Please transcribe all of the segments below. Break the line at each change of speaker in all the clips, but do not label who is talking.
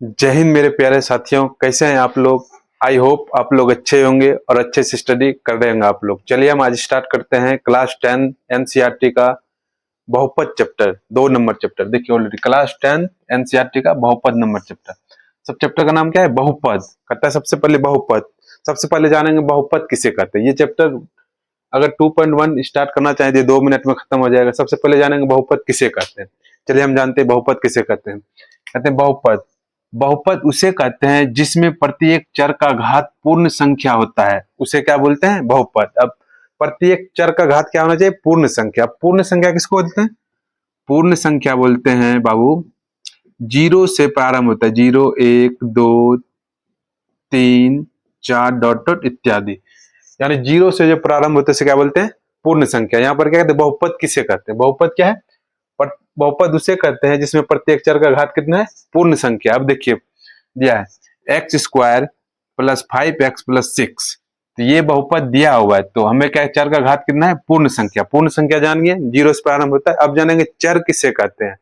जय हिंद मेरे प्यारे साथियों, कैसे हैं आप लोग। आई होप आप लोग अच्छे होंगे और अच्छे से स्टडी कर रहे होंगे आप लोग। चलिए हम आज स्टार्ट करते हैं क्लास 10 एनसीईआरटी का बहुपद चैप्टर, 2 नंबर चैप्टर। देखिए ऑलरेडी क्लास 10 एनसीईआरटी का बहुपद नंबर चैप्टर। सब चैप्टर का नाम क्या है? बहुपद। कहता है सबसे पहले बहुपद। सबसे पहले जानेंगे बहुपद किसे कहते हैं। ये चैप्टर अगर 2.1 स्टार्ट करना चाहें तो 2 मिनट में खत्म हो जाएगा। सबसे पहले जानेंगे बहुपद किसे कहते हैं। चलिए हम जानते हैं बहुपद किसे कहते हैं। कहते हैं बहुपद, बहुपद उसे कहते हैं जिसमें प्रत्येक चर का घात पूर्ण संख्या होता है, उसे क्या बोलते हैं? बहुपद। अब प्रत्येक चर का घात क्या होना चाहिए? पूर्ण संख्या। पूर्ण संख्या किसको बोलते हैं? पूर्ण संख्या बोलते हैं बाबू, जीरो से प्रारंभ होता है। 0 1 2 3 4 डॉट डॉट इत्यादि, यानी जीरो से जो प्रारंभ होते हैं क्या बोलते हैं? पूर्ण संख्या। यहाँ पर क्या कहते हैं? बहुपद किसे कहते हैं? बहुपद क्या है? बहुपद उसे कहते हैं जिसमें प्रत्येक चर का घात कितना है? पूर्ण संख्या। अब देखिए दिया है x square plus 5x plus 6, तो ये बहुपद दिया हुआ है। तो हमें क्या चर का घात कितना है? पूर्ण संख्या। पूर्ण संख्या जान गए, जीरो से प्रारंभ होता है। अब जानेंगे चर किसे कहते हैं।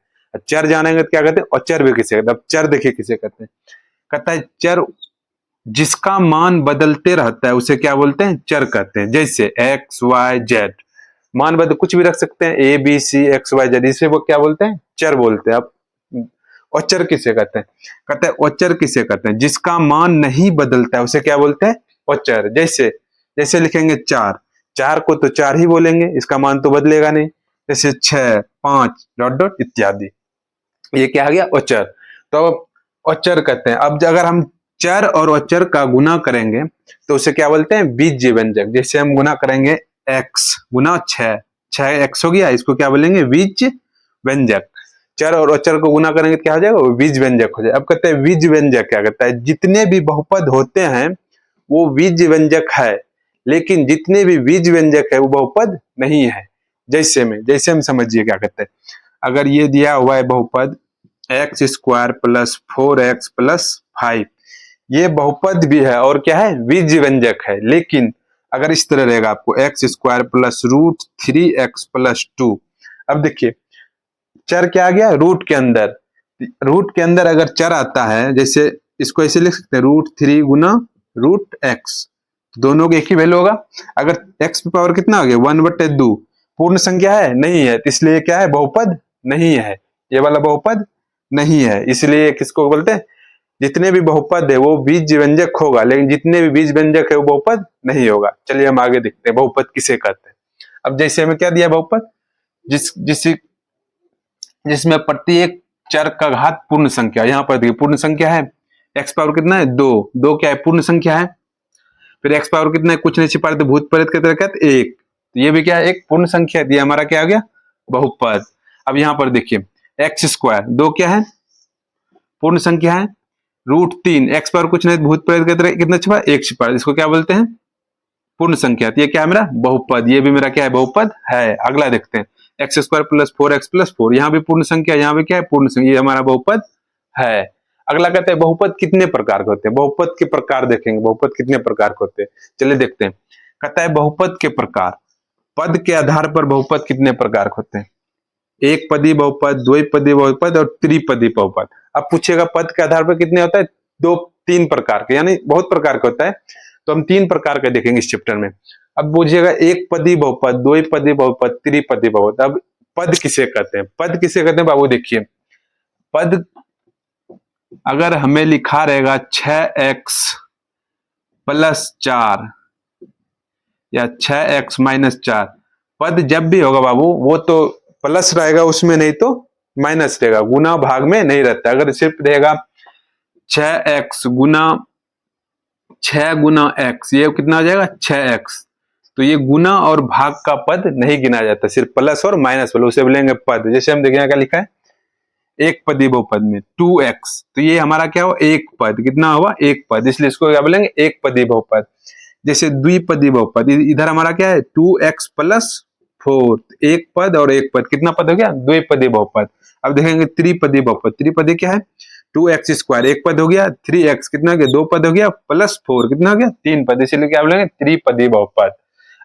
चर जानेंगे तो क्या कहते हैं? और चर भी किसे कहते हैं। अब चर देखिए किसे कहते हैं। कहता है चर जिसका मान बदलते रहता है उसे क्या बोलते हैं? चर कहते हैं। जैसे एक्स वाई जेड, मान बदल कुछ भी रख सकते हैं, A B C X Y Z, इसे वो क्या बोलते हैं? चर बोलते हैं। अब औचर किसे कहते हैं? कहते हैं औचर किसे कहते हैं? जिसका मान नहीं बदलता है उसे क्या बोलते हैं? औचर। जैसे जैसे लिखेंगे चार, चार को तो चार ही बोलेंगे, इसका मान तो बदलेगा नहीं। जैसे 6 5 डॉट डॉट इत्यादि, ये क्या आ गया? औचर। तो अब औचर कहते हैं। अब अगर हम चर और औचर का गुना करेंगे तो उसे क्या बोलते हैं? बीज व्यंजक। जैसे हम गुना करेंगे x गुना 6, 6x हो गया, इसको क्या बोलेंगे? बीज व्यंजक। चर और अचर को गुना करेंगे तो क्या हो जाएगा? वो बीज व्यंजक हो जाएगा। अब कहते हैं बीज व्यंजक क्या कहता है? जितने भी बहुपद होते हैं वो बीज व्यंजक है, लेकिन जितने भी बीज व्यंजक है वो बहुपद नहीं है। जैसे हम समझिए क्या कहते हैं। अगर ये दिया हुआ है बहुपद x square plus 4x plus 5, ये बहुपद भी है और क्या है? बीज व्यंजक है। लेकिन अगर इस तरह रहेगा आपको X square plus root 3x plus 2, अब देखिए चर क्या आ गया? रूट के अंदर। रूट के अंदर अगर चर आता है, जैसे इसको ऐसे लिख सकते हैं रूट 3 गुना रूट एक्स, दोनों के एक ही वैल्यू होगा। अगर एक्स की पावर कितना आ गया? 1/2। पूर्ण संख्या है? नहीं है, तो इसलिए क्या है? बहुपद नहीं है। ये वाला बहुपद नहीं है, इसलिए किसको बोलते हैं? जितने भी बहुपद है वो बीज व्यंजक होगा, लेकिन जितने भी बीज व्यंजक है वो बहुपद नहीं होगा। चलिए हम आगे देखते हैं बहुपद किसे कहते हैं। अब जैसे हमें क्या दिया बहुपद, जिसमें प्रत्येक चर का घात पूर्ण संख्या। यहाँ पर देखिए पूर्ण संख्या है, एक्स पावर कितना है? 2, 2 क्या है? पूर्ण संख्या है। फिर एक्स पावर कितना है? कुछ नहीं छिपा तो भूत प्रेत के तरह कहते 1, तो ये भी क्या है? एक पूर्ण संख्या है। हमारा क्या आ गया? बहुपद। अब यहाँ पर देखिए एक्स स्क्वायर, 2 क्या है? पूर्ण संख्या है। रूट 3, एक्स पावर कुछ नहीं भूत प्रेत के तरह कितना छिपा? 1 छिपा, इसको क्या बोलते हैं? पूर्ण संख्या। तो ये क्या है मेरा? बहुपद। ये भी मेरा क्या है? बहुपद है। अगला देखते हैं x square plus 4x plus 4, यहाँ भी पूर्ण संख्या, यहाँ भी क्या है? पूर्ण संख्या। ये हमारा बहुपद है। अगला कहते हैं बहुपद कितने प्रकार के होते हैं। बहुपद के प्रकार देखेंगे, बहुपद कितने प्रकार के होते हैं। चलिए देखते हैं। कहता है बहुपद के प्रकार, पद के आधार पर बहुपद कितने प्रकार के होते हैं। एक पदी बहुपद, द्विपदी बहुपद और त्रिपदी बहुपद। अब पूछेगा पद के आधार पर कितने होता है? 2-3 प्रकार के, यानी बहुत प्रकार का होता है। तो हम 3 प्रकार के देखेंगे इस चैप्टर में। अब पूछिएगा एक पदी बहुपद, द्विपदी बहुपद, त्रिपदी बहुपद। अब पद किसे कहते हैं? पद किसे कहते हैं बाबू? देखिए पद अगर हमें लिखा रहेगा 6x प्लस 4 या 6x माइनस 4, पद जब भी होगा बाबू वो तो प्लस रहेगा उसमें, नहीं तो माइनस रहेगा, गुना भाग में नहीं रहता। अगर सिर्फ रहेगा 6x गुना 6 गुना x, ये कितना हो जाएगा? 6x। तो ये गुना और भाग का पद नहीं गिना जाता, सिर्फ प्लस और माइनस वाला, उसे बोलेंगे पद। जैसे हम देखें क्या लिखा है एक पदी बहुपद में 2x, तो ये हमारा क्या हुआ? एक पद। कितना हुआ? एक पद, इसलिए इसको क्या बोलेंगे? एक पदी बहुपद। जैसे द्विपदी बहुपद, इधर हमारा क्या है? 2x प्लस 4, एक पद और एक पद, कितना पद हो गया? द्विपदी बहुपद। अब देखेंगे त्रिपदी बहुपद। त्रिपदी क्या है? 2x स्क्वायर, एक पद हो गया, 3x कितना हो गया? 2 पद हो गया, प्लस 4 कितना हो गया? 3 पद, इसीलिए क्या बोलेंगे? त्रिपदी बहुपद।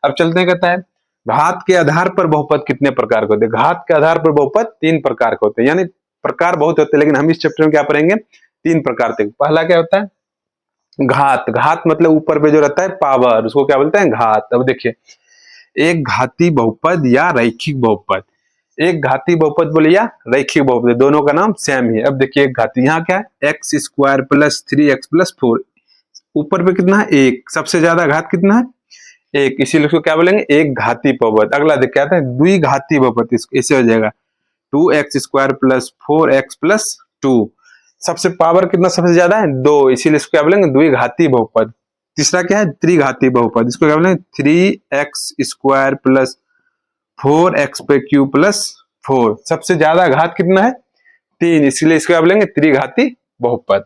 अब चलते हैं, कहता है घात के आधार पर बहुपद कितने प्रकार के होते हैं। घात के आधार पर बहुपद 3 प्रकार के होते हैं, यानी प्रकार बहुत होते हैं, लेकिन हम इस चैप्टर में क्या पढ़ेंगे? तीन प्रकार से। पहला क्या होता है, घात। घात मतलब ऊपर पे जो रहता है पावर, उसको क्या बोलते हैं, घात। अब देखिए, एक घाती बहुपद या रैखिक बहुपद। एक घाती बहुपद बोले या रैखिक बहुपद, दोनों का नाम सेम ही है। अब देखिए एक घाती, यहाँ क्या है, x square plus 3x plus 4। ऊपर पे कितना है, एक। सबसे ज्यादा घात कितना है, एक, इसीलिए उसको क्या बोलेंगे, एक घाती बहुपद। अगला देख क्या आता है, द्विघाती बहुपद। इससे हो जाएगा 2x square plus 4x plus 2। सबसे पावर कितना सबसे ज्यादा है, 2, इसीलिए इसको क्या बोलेंगे, द्विघाती बहुपद। तीसरा क्या है, त्रिघाती बहुपद। इसको क्या बोलेंगे, 3x स्क्वायर प्लस 4x पे क्यूब प्लस 4। सबसे ज्यादा घात कितना है, 3, इसलिए इसको क्या बोलेंगे, त्रिघाती बहुपद।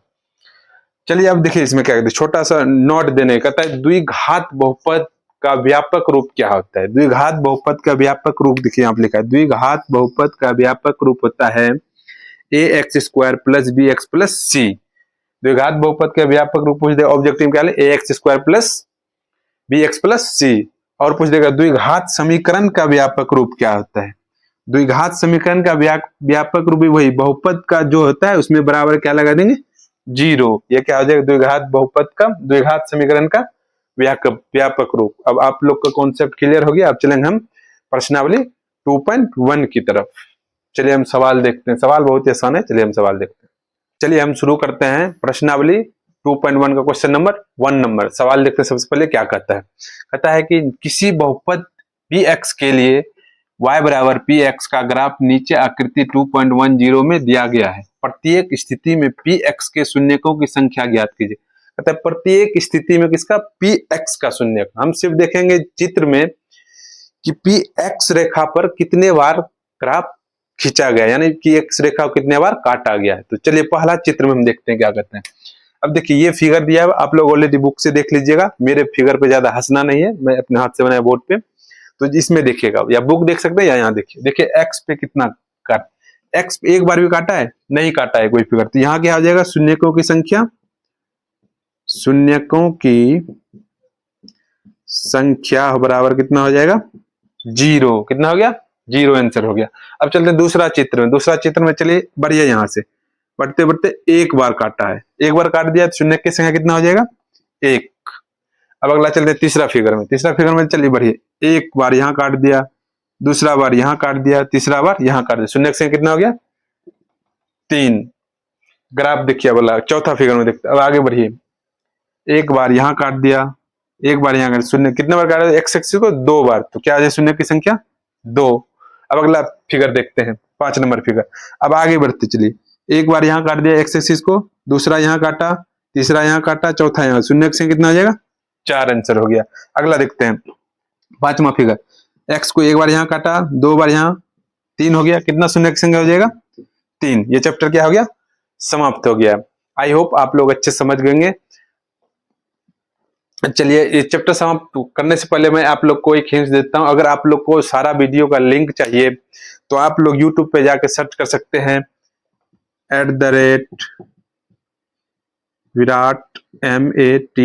चलिए अब देखिए इसमें क्या कहते हैं, छोटा सा नोट देने कहता है, द्विघात बहुपद का व्यापक रूप क्या होता है। द्विघात बहुपद का व्यापक रूप देखिए यहाँ पे लिखा है, द्विघात बहुपद का व्यापक रूप होता है ax square plus bx plus c। द्विघात बहुपद का व्यापक रूप पूछ देगा ऑब्जेक्टिव क्या है, ax square plus bx plus c। और पूछ देगा द्विघात समीकरण का व्यापक रूप क्या होता है। द्विघात समीकरण का व्यापक रूप भी वही बहुपद का जो होता है उसमें बराबर क्या लगा देंगे, 0। ये क्या हो जाएगा, द्विघात बहुपद का, द्विघात समीकरण का व्यापक रूप। अब आप लोग का कॉन्सेप्ट क्लियर हो गया। अब चलेंगे हम प्रश्नावली 2.1 की तरफ। चलिए हम सवाल देखते हैं। सवाल बहुत ही आसान है, चलिए हम सवाल देखते हैं। चलिए हम शुरू करते हैं प्रश्नावली 2.1 का क्वेश्चन नंबर 1 नंबर। सवाल देखते हैं। सबसे पहले क्या कहता है, कहता है कि किसी बहुपद px के लिए y बराबर px का ग्राफ नीचे आकृति 2.10 में दिया गया है। प्रत्येक स्थिति में px के शून्यकों की संख्या ज्ञात कीजिए। कहता है प्रत्येक स्थिति में किसका, px का शून्यक। हम सिर्फ देखेंगे चित्र में कि px रेखा पर कितने बार ग्राफ खींचा गया, यानी कि x रेखा को कितने बार काटा गया है। तो चलिए पहला चित्र में हम देखते हैं क्या करते हैं। अब देखिए ये फिगर दिया है, आप लोग ऑलरेडी बुक से देख लीजिएगा, मेरे फिगर पे ज्यादा हंसना नहीं है, मैं अपने हाथ से बनाया बोर्ड पे। तो इसमें देखिएगा, या बुक देख सकते हैं या यहाँ देखिए। देखिए x पे कितना काट, x पे एक बार भी काटा है, नहीं काटा है कोई फिगर। तो यहाँ क्या हो जाएगा, शून्यकों की संख्या, शून्यकों की संख्या बराबर कितना हो जाएगा, 0। कितना हो गया, 0 आंसर हो गया। अब चलते हैं दूसरा चित्र में। दूसरा चित्र में चलिए बढ़िया, यहाँ से बढ़ते बढ़ते एक बार काटा है, एक बार काट दिया तो शून्य की संख्या कितना हो जाएगा, 1। अब अगला चलते हैं तीसरा फिगर में। तीसरा फिगर में चलिए बढ़िए, एक बार यहाँ काट दिया, दूसरा बार यहाँ काट दिया, तीसरा बार यहाँ काट दिया, शून्य की संख्या कितना हो गया, 3। ग्राफ देखिए बोला। चौथा फिगर में देखते, अब आगे बढ़िए, एक बार यहाँ काट दिया, एक बार यहाँ काट, शून्य कितने बार काटा, एक्स एक्सिस को 2 बार, तो क्या आ जाए शून्य की संख्या 2। अब अगला फिगर देखते हैं, 5 नंबर फिगर। अब आगे बढ़ते चलिए, एक बार यहाँ काट दिया एक्स एक्सिस को, दूसरा यहाँ काटा, तीसरा यहाँ काटा, चौथा यहाँ, शून्य की संख्या कितना हो जाएगा, 4 आंसर हो गया। अगला देखते हैं 5वां फिगर, एक्स को एक बार यहाँ काटा, 2 बार यहाँ, 3 हो गया, कितना शून्य की संख्या हो जाएगा, 3। ये चैप्टर क्या हो गया, समाप्त हो गया। आई होप आप लोग अच्छे समझ गएंगे। चलिए इस चैप्टर समाप्त करने से पहले मैं आप लोग को एक हिंट देता हूं। अगर आप लोग को सारा वीडियो का लिंक चाहिए तो आप लोग यूट्यूब पे जाके सर्च कर सकते हैं @Virat MATHEMATICES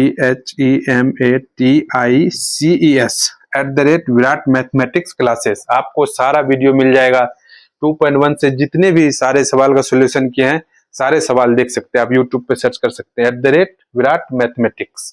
@Virat mathematics classes. आपको सारा वीडियो मिल जाएगा। 2.1 से जितने भी सारे सवाल का सोल्यूशन किए हैं, सारे सवाल देख सकते हैं आप, यूट्यूब पे सर्च कर सकते हैं @विराट मैथमेटिक्स।